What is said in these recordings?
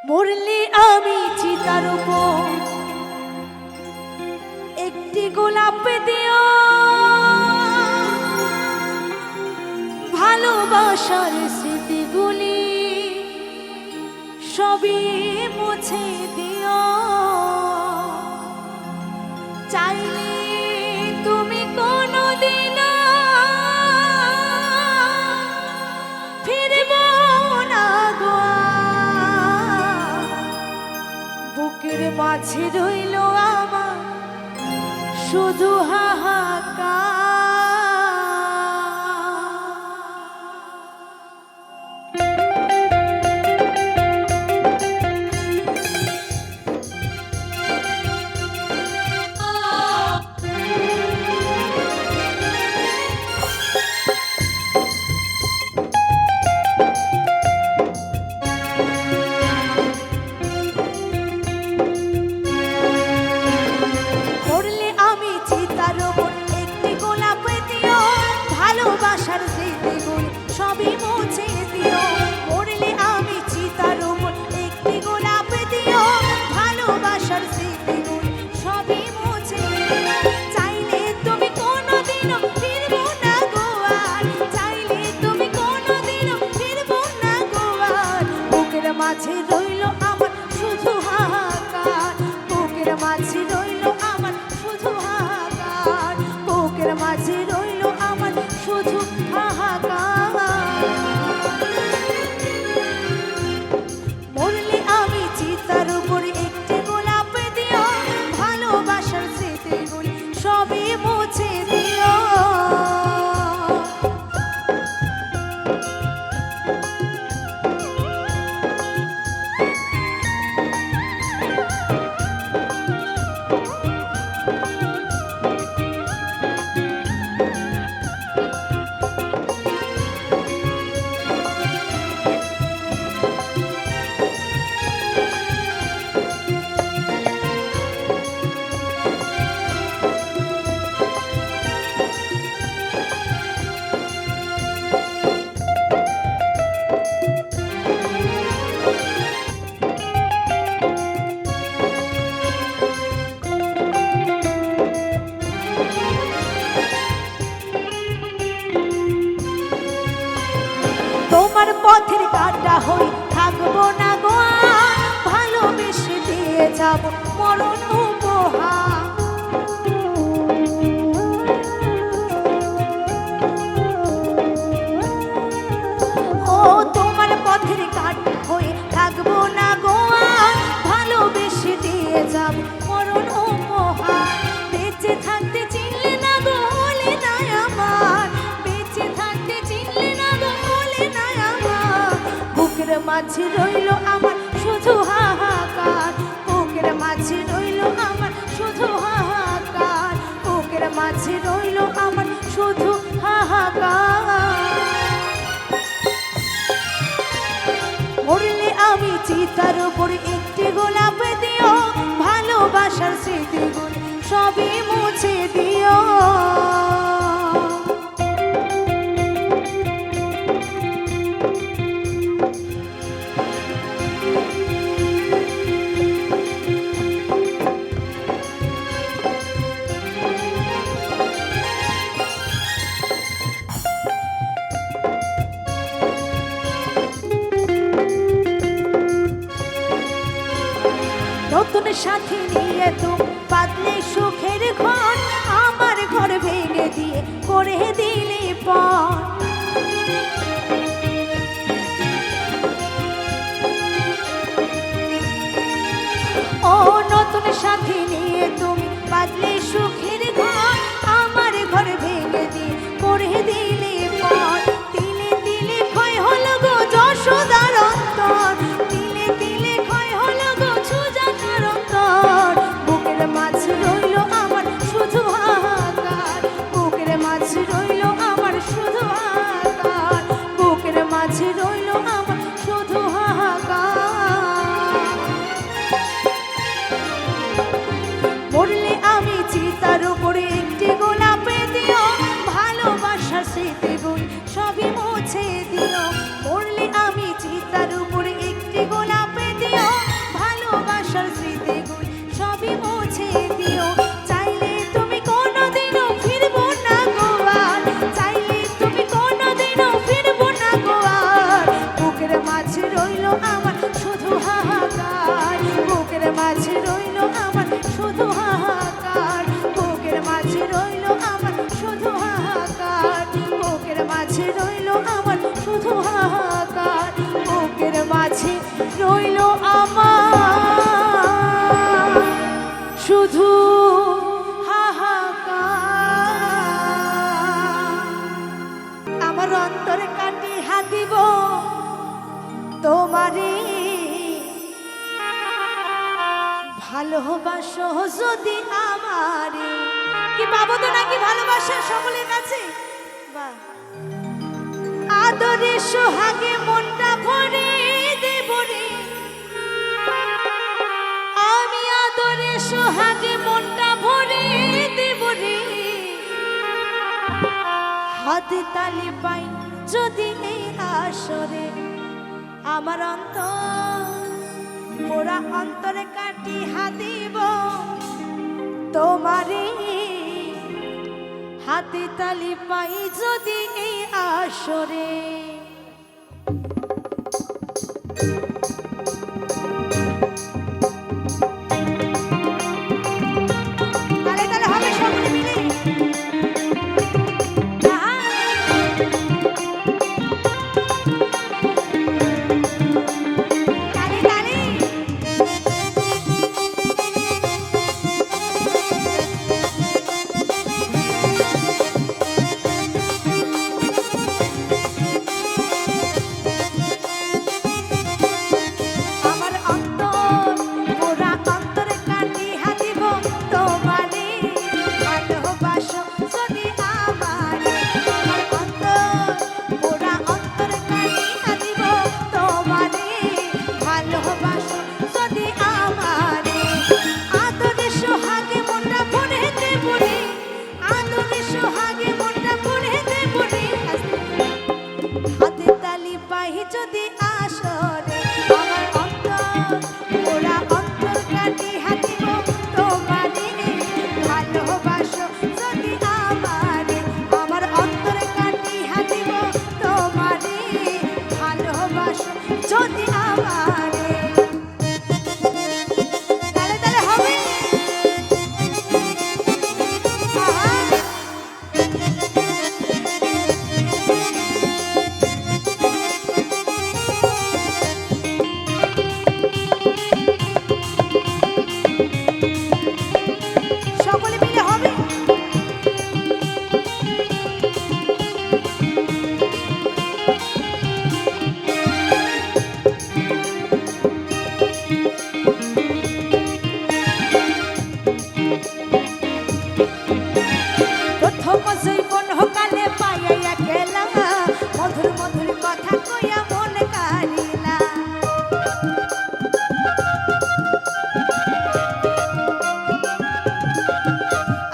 মরলে আমি চিতার উপর একটি গোলাপ দিও, ভালোবাসার স্মৃতিগুলি সবই মুছে দিও। চাইলে তুমি কোনোদিন ফিরব না গো, বুকের মাঝে রইল আমার শুধু হাহাকার। ভালোবাসার স্মৃতিগুলি সবই মুছে দিও, মরলে আমি চিতার উপর একটি গোলাপ দিও, ভালোবাসার স্মৃতিগুলি সবই মুছে দিও। চাইলে তুমি কোনোদিনও ফিরব না গো আর, চাইলে তুমি কোনোদিনও ফিরব না গো আর, বুকের মাঝে রইল আমার শুধু হাহাকার, বুকের মাঝে রইল আমার শুধু হাহাকার, বুকের মাঝে রইল আমার শুধু হাহাকার। মরলে আমি চিতার উপরে একটি গোলাপ দিও, ভালোবাসার স্মৃতিগুলি সবই মুছে দিও। তোমার পথের কাঁটা হই থাকবো না গো আর, ভালোবেসে দিয়ে যাব মরণ উপহার। ও তোমার পথের কাঁটা হই থাকবো না গো আর, ভালোবেসে দিয়ে যাব মরণ উপহার। বেঁচে থাকতে চিনলে না গো হলে না আমার, বেঁচে থাকতে চিনলে না গো হলে না আমার, বুকের মাঝে রইল আমার শুধু হাহাকার, বুকের মাঝে রইল আমার শুধু হাহাকার, বুকের মাঝে রইল আমার শুধু হাহাকার। মরলে আমি চিতার উপর একটি গোলাপ দিও, ভালোবাসার স্মৃতিগুলি সবই মুছে দিও। নতুন সাথী নিয়ে তুমি বাঁধলে সুখের ঘর, আমার ঘর ভেঙে দিয়ে করে দিলে পর। ও নতুন সাথী নিয়ে তুমি বাঁধলে সুখের ঘর, আমার ঘর ভেঙে দিয়ে করে দিলে পর। তিলে তিলে ক্ষয় হলো গো যশোদার অন্তর, তিলে তিলে ক্ষয় হলো গো সুজাতার অন্তর, বুকের মাঝে রইল আমার শুধু হাহাকার, বুকের মাঝে রইল আমার শুধু হাহাকার, আমার শুধু হাহাকার। আমার অন্তরে কাটি হাতিব তোমারে ভালোবাসো যদি আমারে। কি পাবো তো নাকি ভালোবাসা সকলের কাছে? বাহ। আদরে সোহাগে মনটা ভরে দেব রে, আমি আদরে সোহাগে মনটা ভরে দেব রে। হাতে তালি পাই যদি এই আসরে, আমার অন্তর পোড়া অন্তরে কাটি হাতিব তোমারে। হাতে তালি পাই যদি এই আসরে। তালে তালে হবে সকলে মিলে। তালে তালে আমার অন্তর পোড়া অন্তরে কাটি হাতিব তোমারে ভালোবাসো যদি আমারে। আমার অন্তর পোড়া অন্তরে কাটি হাতিব তোমারে ভালোবাসো যদি আমারে। আদরে সোহাগে মনটা ভরে দেব রে, আদরে সোহাগে মনটা ভরে দেব রে। হাতে তালি পাই যদি আসরে, আমার অন্তর পোড়া অন্তর কাটি হাতিব তোমারে ভালোবাসো যদি আমারে। আমার অন্তর কাটি হাতিব তোমারে ভালোবাসো যদি আমারে। তালে তালে হবে। আহা। সকলে মিলে হবে। প্রথম জৈবন কালে পাইয়া গেলা, মধুর মধুর কথা কইয়া মন কারিলা।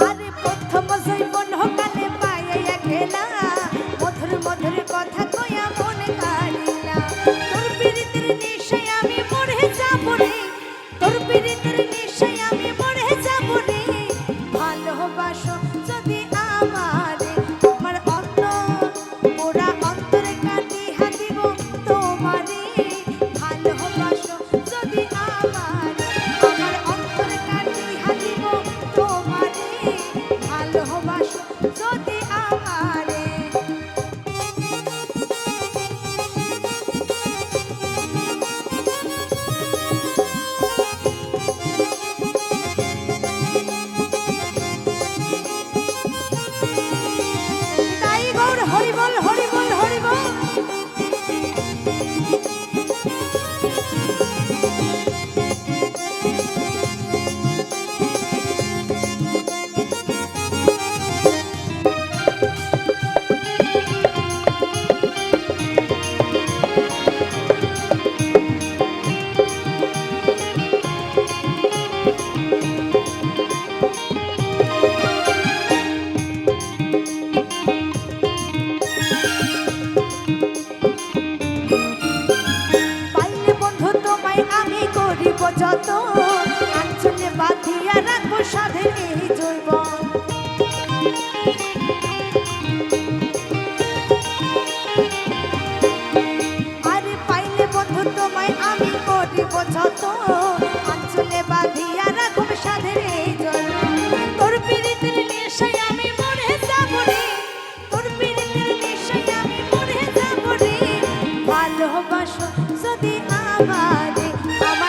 আরে প্রথম জৈবন কালে পাইয়া গেলা, মধুর মধুর কথা কইয়া মন কারিলা। তোর পীড়িতের নেশায় আমি মরে যাব রে, তোর পীড়িতের নেশায় আমি মরে যাব রে। ভালোবাসো যদি আমারে, আমার অন্তর পোড়া অন্তরে কাটি হাতিব তোমারে ভালোবাসো যদি আমারে। আমার অন্তরে কাটি হাতিব তোমারে ভালোবাসো যদি আমারে। তাই গৌর হরি বল হরি বল হরি বল। পাইলে বন্ধু তোমায় আমি করিব যত, আঞ্চলে বাঁধিয়া রাখবো সাধের এই জৈবন। আরে পাইলে বন্ধু তোমায় আমি করিব যত, আঞ্চলে বাঁধিয়া রাখবো সাধের এই জৈবন। তোর পীড়িতের নেশায় আমি মরে যাব রে, তোর পীড়িতের নেশায় আমি মরে যাব রে। ভালোবাসো যদি আমারে, আমার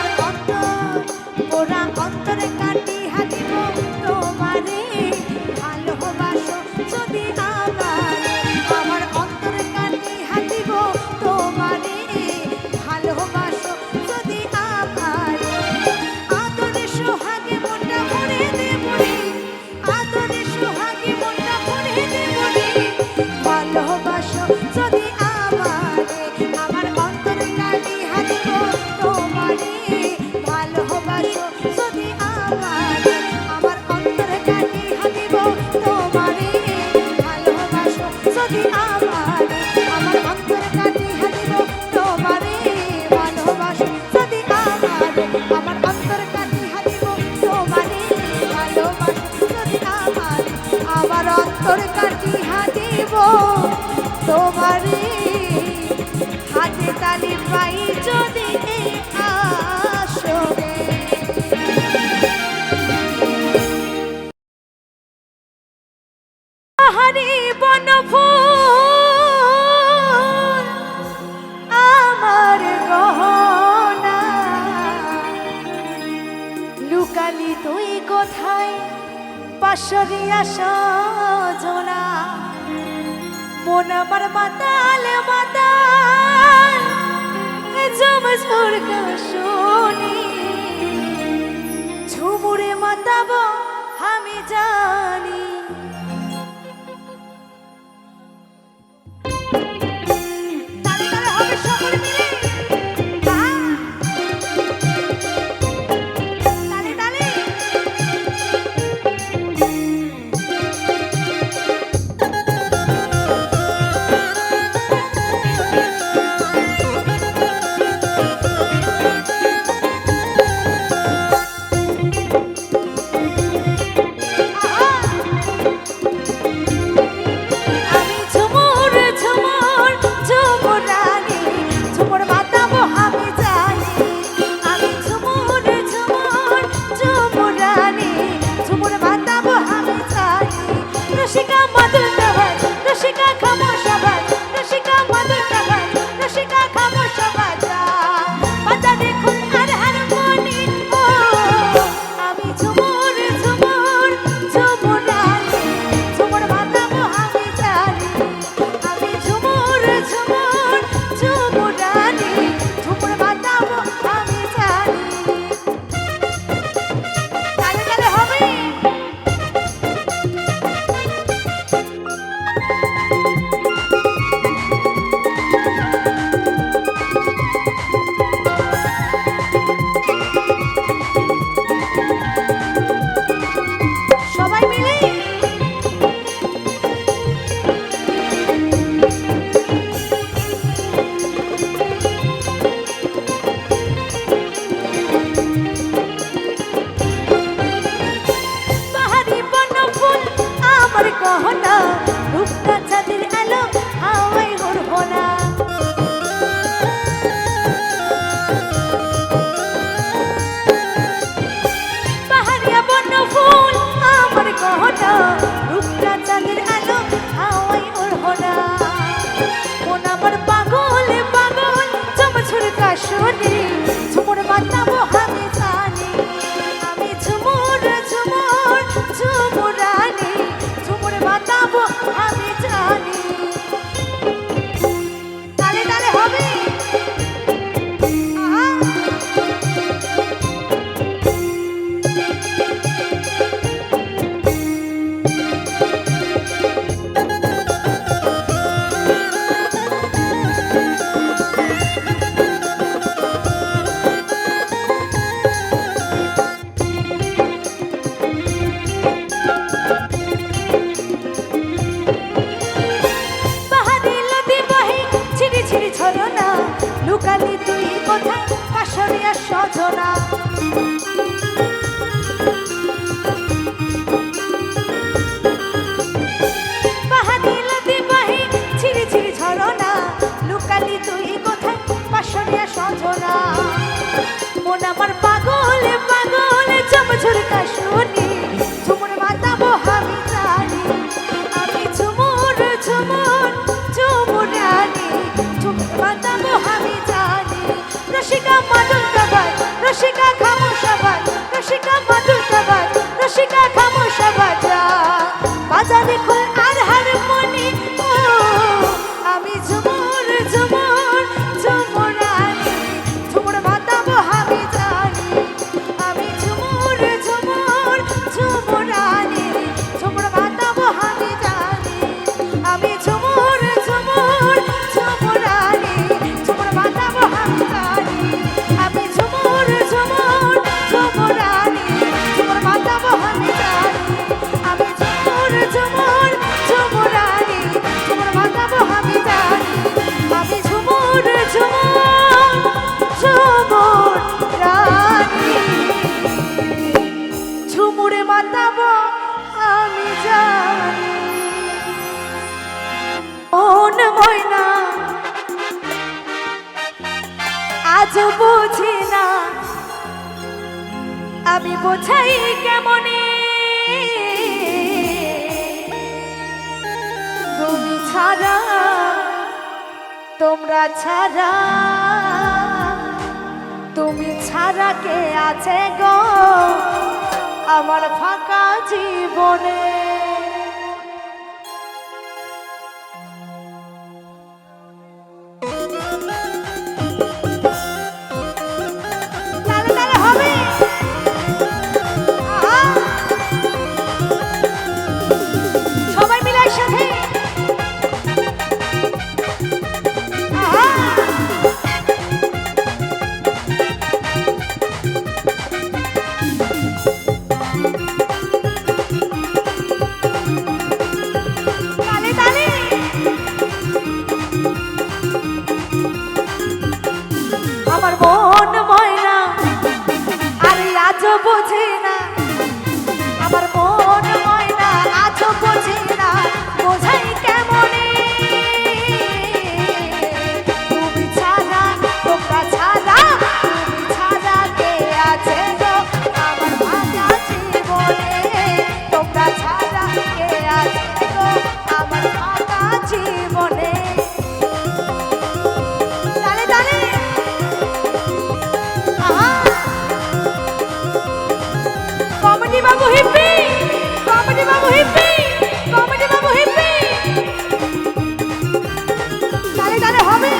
লুকালি তুই কোথায় পাশরিয়া সজনা মন আমার মাতাল মাতাল ঝুমঝুর শুনি ঝুমুরে মাতাবো আমি জানি তালে তালে হবে সকলে মিলে তালে তালে Rashika Madhur Navar, Rashika Khamosha Bhai, Rashika Madhur Navar, Rashika Khamosha Bhai. Bata dekhun har har moni, oh, ami Jhumur Jhumur झुमुरानी, Jhumur बाताबो ami jani, ami Jhumur Jhumur झुमुरानी, Jhumur बाताबो ami jani. Tale tale hobe. সবাই মিলে পাহাড়ি বন ফুল আমার গহনা রূপটা চাঁদের আলো হাওয়ায় উড়বো না পাহাড়িয়া বন ফুল আমার গহনা রূপটা চাঁদের আলো হাওয়ায় উড়বো না মন আমার পাগল পাগল ঝুমঝুর শুনি ঝুমুর বাতাবো আমি জানি আমি ঝুমুর ঝুমুর ঝুমুরানি ঝুমুর বাতাবো আমি জানি তালে তালে হবে আহা পাহাড়ি নদী বহে ঝিরি ঝিরি ঝরনা লুকালি তুই কোথায় পাশরিয়া সজনা পাহাড়ি নদী বহে ঝিরি ঝিরি ঝরনা লুকালি তুই কোথায় পাশরিয়া সজনা মন আমার পাগল পাগল ঝুমঝুর শুনি ঝুমুর বাতাবো আমি জানি আমি ঝুমুর ঝুমুর ঝুমুরানি ঝুমুর বাতাবো আমি জানি রসিকা মাদুর কাবার রসিকা খামোশা বাজ রসিকা মাদুর কাবার রসিকা খামোশা বাজা বাজা দেখো আর হার মনি ও আমি ঝুমুর ঝুমুর ঝুমুরানি ঝুমুর বাতাবো আমি জানি আমি ঝুমুর ঝুমুর ঝুমুরানি ঝুমুর বাতাবো আমি জানি আমি ঝুমুর ঝুমুর ঝুমুরানি ঝুমুর বাতাবো আমি জানি আমি ঝুমুর ঝুমুর ঝুমুরানি ঝুমুর বাতাবো আমি জানি আমি ঝুমুর ঝুমুর ঝুমুরানি ঝুমুর বাতাবো আমি জানি আমি ঝুমুর ঝুমুর ঝুমুরানি ঝুমুরে মাতাবো আমি জানি মন ময়না আজ বুঝি না আমি বোঝাই কেমনে তুমি ছাড়া তোমরা ছাড়া তুমি ছাড়া কে আছে গো আমার ফাঁকা জীবনে। তালে তালে হবে। আহা! সবাই মিলে একসাথে। আহা! তালে তালে। আমার মন ময়না আরে আজও বোঝে না, আমার মন ময়না আজও বোঝে না, বোঝাই কেমনে তুমি ছাড়া, তোমরা ছাড়া, তুমি ছাড়া কে আছে গো আমার ভাঙা জীবনে, তোমরা ছাড়া কে আছে গো আমার ভাঙা জীবনে। তালে তালে। আহা! কমেডি বাবু হিপ্পি, কমেডি বাবু হিপ্পি, কমেডি বাবু হিপ্পি। তালে তালে হবে।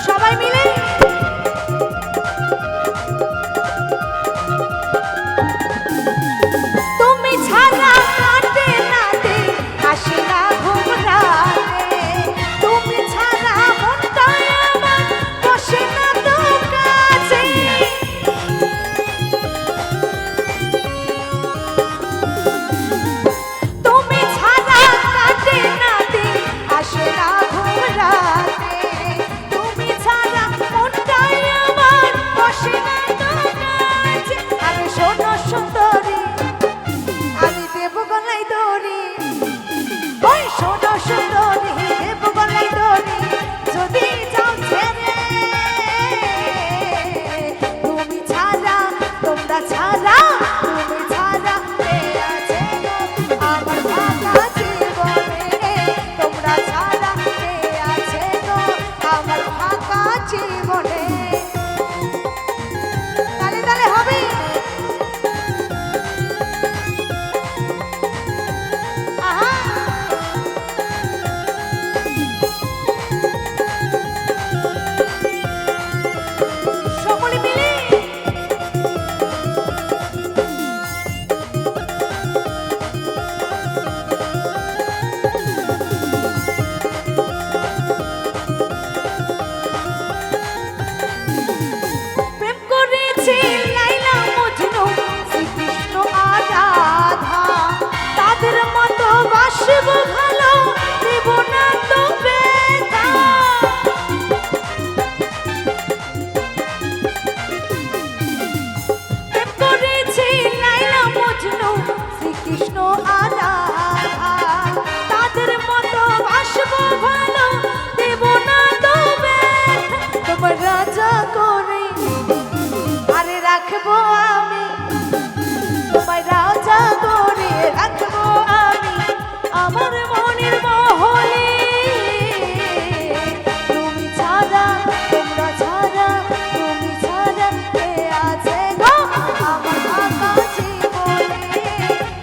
সবাই মিলে তুমি ছাড়া কাটে না দিন, আসে না ঘুম রাতে, তুমি ছাড়া মনটা আমার বসে না তো কাছে, তুমি ছাড়া কাটে না দিন, আসে না ঘুম রাতে, তুমি ছাড়া মনটা আমার বসে না তো কাছে। আরে শোনো সুন্দরী, আমি দেব গলায় দড়ি, ওই শোনো সুন্দরী দেব গলায় দড়ি, যদি যাও ছেড়ে, তুমি ছাড়া, তোমরা ছাড়া, তুমি ছাড়া কে আছে গো আমার ফাঁকা জীবনে, তোমরা ছাড়া কে আছে গো আমার ফাঁকা জীবনে। তালে তালে হবে। আহা! সকলে মিলে প্রেম করেছে লাইলা মজনু, শ্রীকৃষ্ণ আর রাধা, তাদের মতো বাসব ভালো, দেব না তো ব্যথা। প্রেম করেছে লাইলা মজনু, শ্রীকৃষ্ণ আর রাধা, তাদের মতো বাসব ভালো, দেব না তো ব্যথা। তোমার রাজা করে আরে রাখবো আমি, তোমায় রাজা করে রাখবো আমি আমার মনের মহলে, তুমি ছাড়া, তোমরা ছাড়া, তুমি ছাড়া কে আছে গো আমার ফাঁকা জীবনে,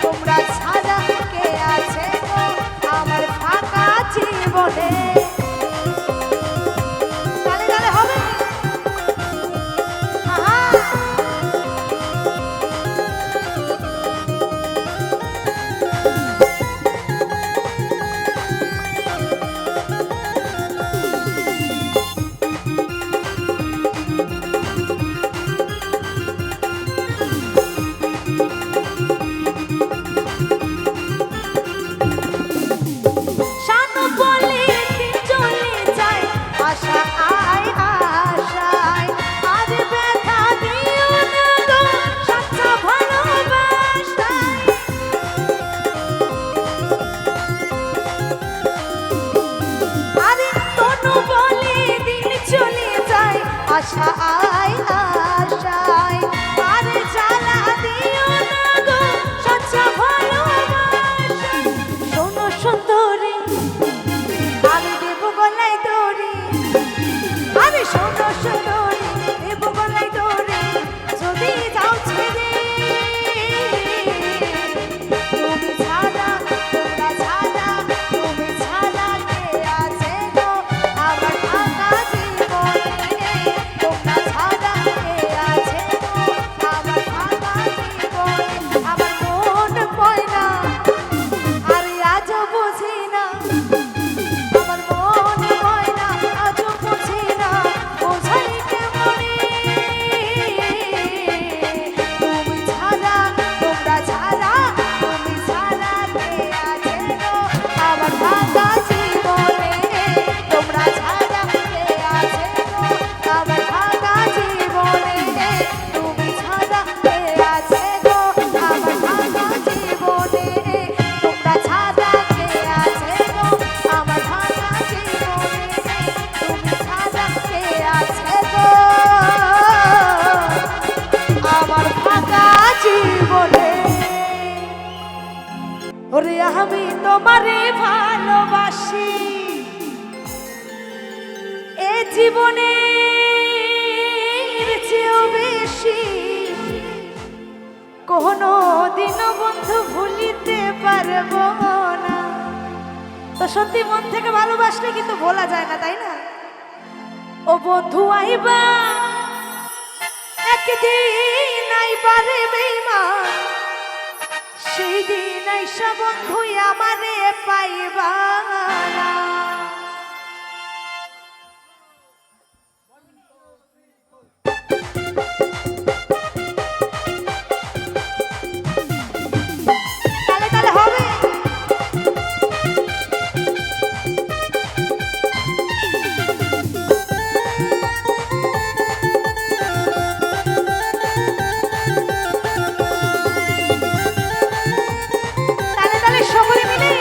তোমরা ছাড়া কে আছে গো আমার ফাঁকা জীবনে। তালে তালে হবে। আহা! শানু বলে দিন চলে যায়, আশা আয় আশায়, আর ব্যথা দিও না গো সচ্চা ভালোবাসায়। আরে তনু বলে দিন চলে যায়, আশা আয় আশায়, আর জ্বালা দিও না গো সচ্চা ভালোবাসায়। শোনো সুন্দরী ভালোবাসি এ জীবনে চেয়েও বেশি কোনো দিনও বন্ধু ভুলিতে পারবো না। তো সত্যি মন থেকে ভালোবাসলে কিন্তু ভোলা যায় না, তাই না? ও বন্ধু আইবা একদিন আইবা রে বেঈমান, সেই দিন আইসা বন্ধু আমারে পাইবা না। তালে তালে হবে। তালে তালে সকলে মিলে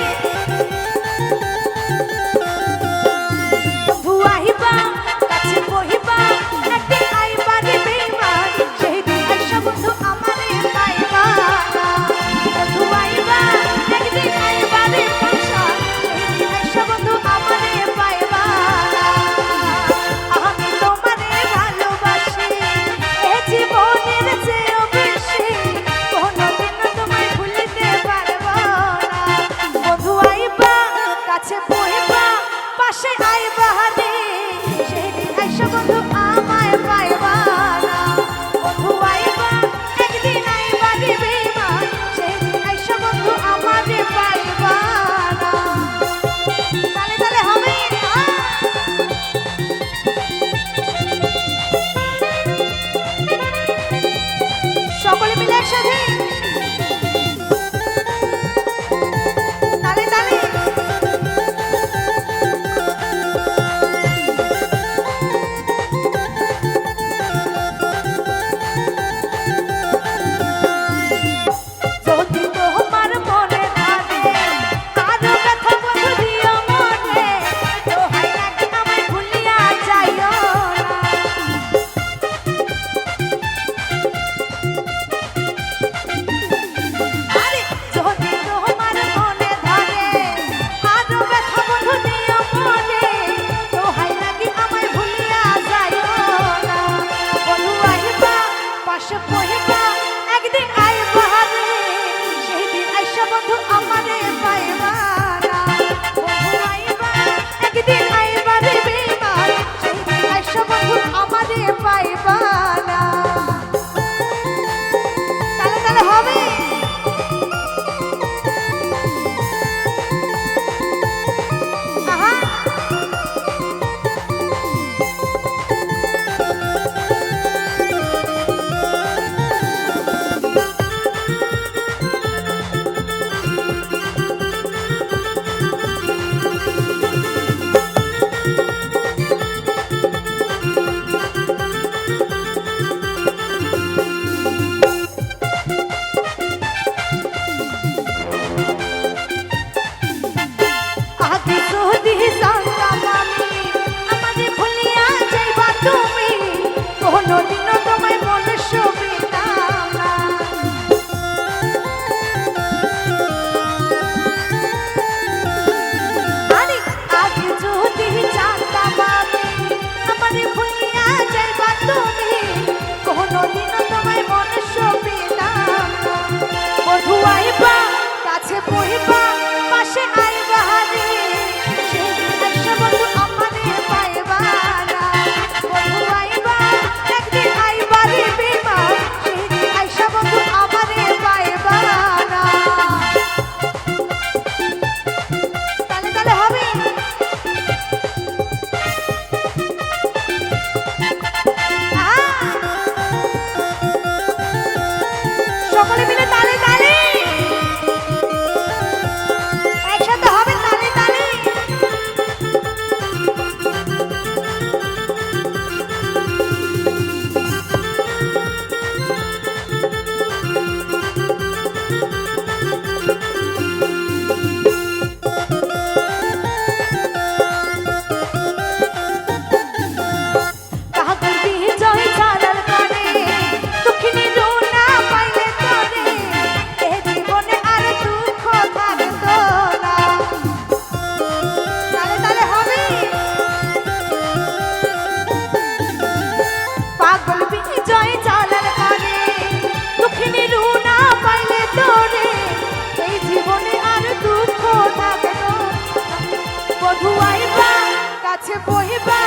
কাছে বহিবা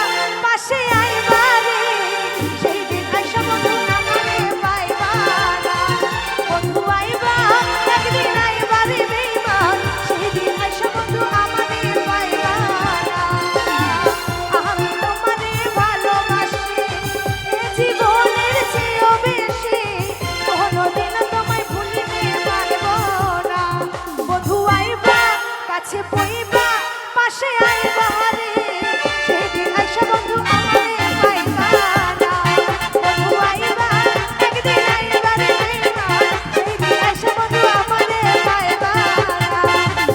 পাশে আইবা রে সেই দিন আইসা বন্ধু আমারে পাইবা না বন্ধু আইবা একদিন আইবা রে বেঈমান সেই দিন আইসা বন্ধু আমারে পাইবা না আমি তোমারে ভালোবাসি এ জীবনের চেয়েও বেশি কোনোদিন তোমায় ভুলিতে পারবো না বন্ধু আইবা কাছে বইবা পাশে আইবা রে সেদিন আইসা বন্ধু আমারে পাইবা না বন্ধু আইবা একদিন আইবা রে বেঈমান সেদিন আইসা বন্ধু আমারে পাইবা না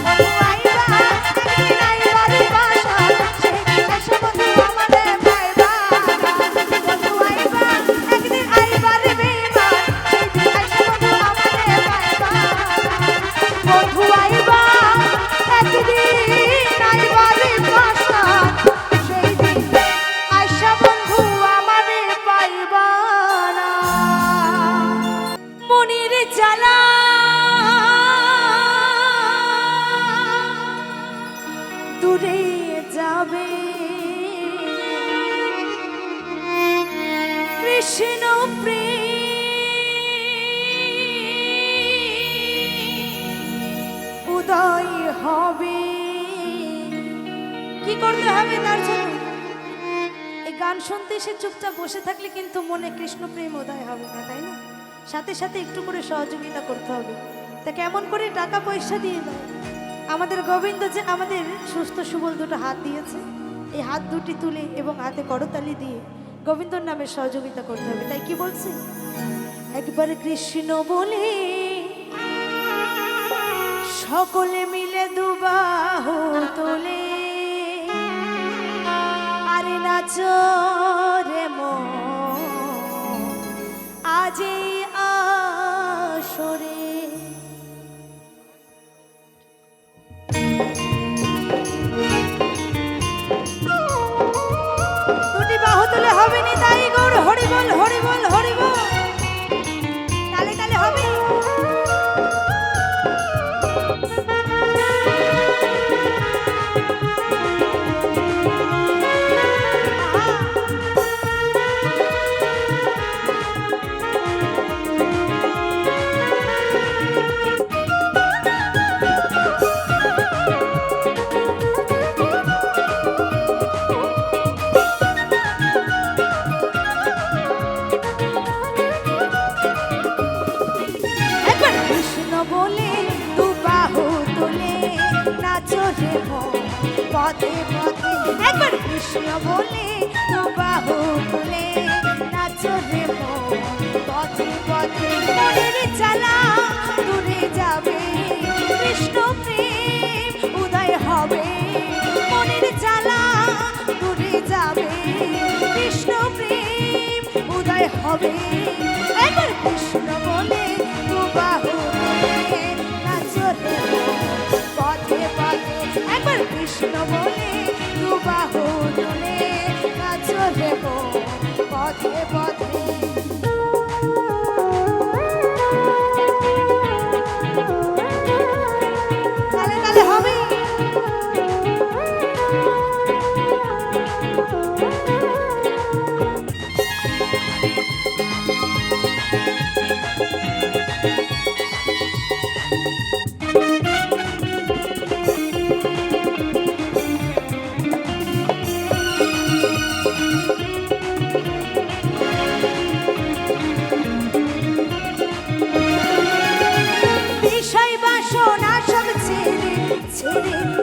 বন্ধু আইবা একদিন আইবা রে বাসা সেদিন আইসা বন্ধু আমারে পাইবা না বন্ধু আইবা একদিন আইবা রে বেঈমান সেদিন আইসা বন্ধু আমারে পাইবা না বন্ধু আইবা একদিন আইবা রে বাসা সেই দিন আইসা বন্ধু আমারে পাইবা না মনির জ্বালা দূরে যাবে কৃষ্ণ প্রেম উদয় হবে কি করতে হবে তার জন্য এই গান শুনতে সে চুপচাপ বসে থাকলে কিন্তু মনে কৃষ্ণ প্রেম উদয় হবে না তাই না সাথে সাথে একটু করে সহযোগিতা করতে হবে তা কেমন করে টাকা পয়সা দিয়ে দেয় আমাদের গোবিন্দ যে আমাদের সুস্থ সুবল দুটো হাত দিয়েছে এই হাত দুটি তুলে এবং হাতে করতালি দিয়ে গোবিন্দর নামে সহযোগিতা করতে হবে তাই কি বলছি একবার কৃষ্ণ বলে সকলে মিলে দুবাহু তোলে আরে নাচো রে মন আজ এই আসরে দুটি বাহু তুলে হবে নি তাই গৌর হরি বল হরি বল হরি বল তালে তালে হবে বলে দু বাহু তুলে নাচো রে মন পথে পথে একবার কৃষ্ণ বলে দু বাহু তুলে নাচো রে মন পথে পথে মনের জ্বালা দূরে যাবে কৃষ্ণ প্রেম উদয় হবে মনের জ্বালা দূরে যাবে কৃষ্ণ প্রেম উদয় হবে একবার কৃষ্ণ বলে দু বাহু পথে পথে একবার কৃষ্ণ বলে দু বাহু তুলে নাচো রে পথে পথে তালে তালে হবে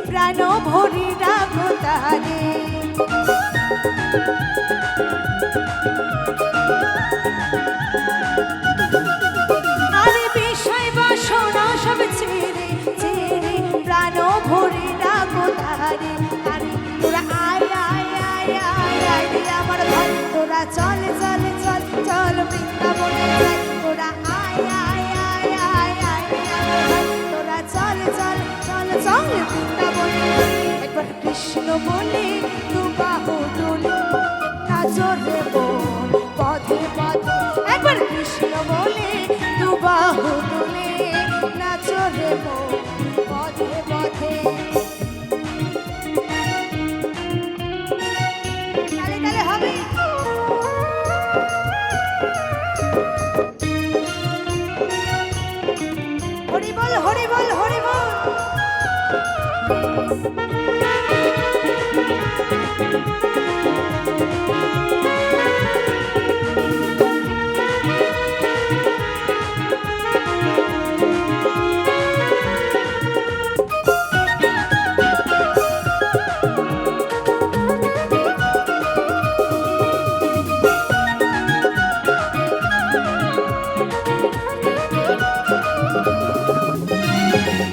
প্রাণ ভরি রাখো তারে আরে বিষয় বাসনা সব ছেড়ে ছেড়ে প্রাণ ভরি রাখো তারে আরে তোরা আয় আয় আয় আয় আয় রে আমার ভাই তোরা চল চল চল চল বৃন্দাবনে যাই তোরা আয় আয় আয় আয় আয় রে আমার ভাই তোরা চল চল চল চল বৃন্দাবনে একবার কৃষ্ণ বলে দু বাহু তুলে নাচো রে মন পথে পথে একবার কৃষ্ণ বলে দু বাহু তুলে নাচো রে মন পথে পথে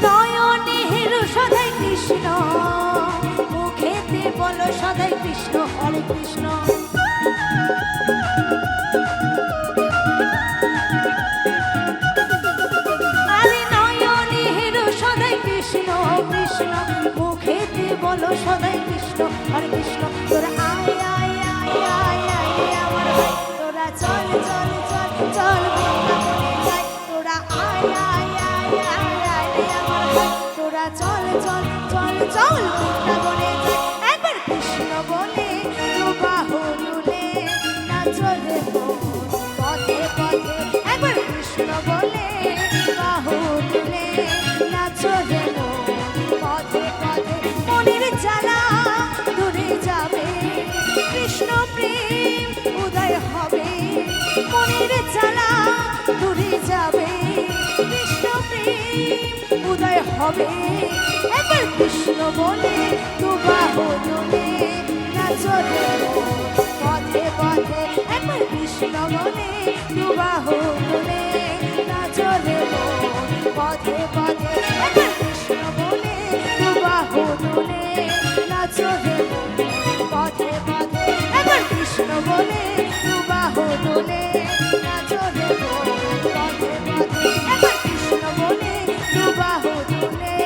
নয়নের সদাই কৃষ্ণ, মুখেতে বলো সদাই কৃষ্ণ, হরে কৃষ্ণ। আরে নয়নের সদাই কৃষ্ণ কৃষ্ণ, মুখেতে বলো সদাই কৃষ্ণ, হরে কৃষ্ণ। তোরা আয় আয় আয় আয় আয় আমার ভাই, তোরা চল চল চল চল বৃন্দাবনে যাই। তোরা আয় আয় আয় আয় আয় আমার ভাই, তোরা চল চল চল চল বৃন্দাবনে যাই। একবার কৃষ্ণ বলে দু বাহু তুলে নাচো রে মন পথে পথে। একবার কৃষ্ণ বলে বাহু তুলে নাচো রে মন পথে পথে। মনের জ্বালা দূরে যাবে, কৃষ্ণ প্রেম উদয় হবে। মনের জ্বালা দূরে যাবে, কৃষ্ণ প্রেম উদয় হবে। একবার কৃষ্ণ বলে দু বাহু তুলে নাচো রে মন পথে পথে। একবার কৃষ্ণ বলে দু বাহু তুলে নাচো রে মন পথে পথে। একবার কৃষ্ণ বলে দু বাহু তুলে নাচো রে মন পথে পথে। একবার কৃষ্ণ বলে দু বাহু তুলে নাচো রে মন পথে পথে। একবার কৃষ্ণ বলে দু বাহু তুলে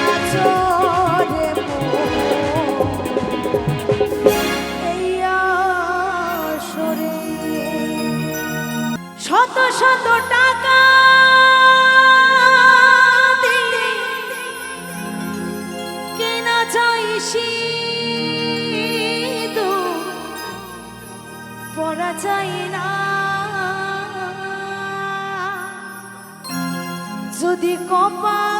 নাচো রে মন এই আসরে। শত শত টাকা দিলে কেনা যায় সিঁদুর, পরা যায় না যদি কপাল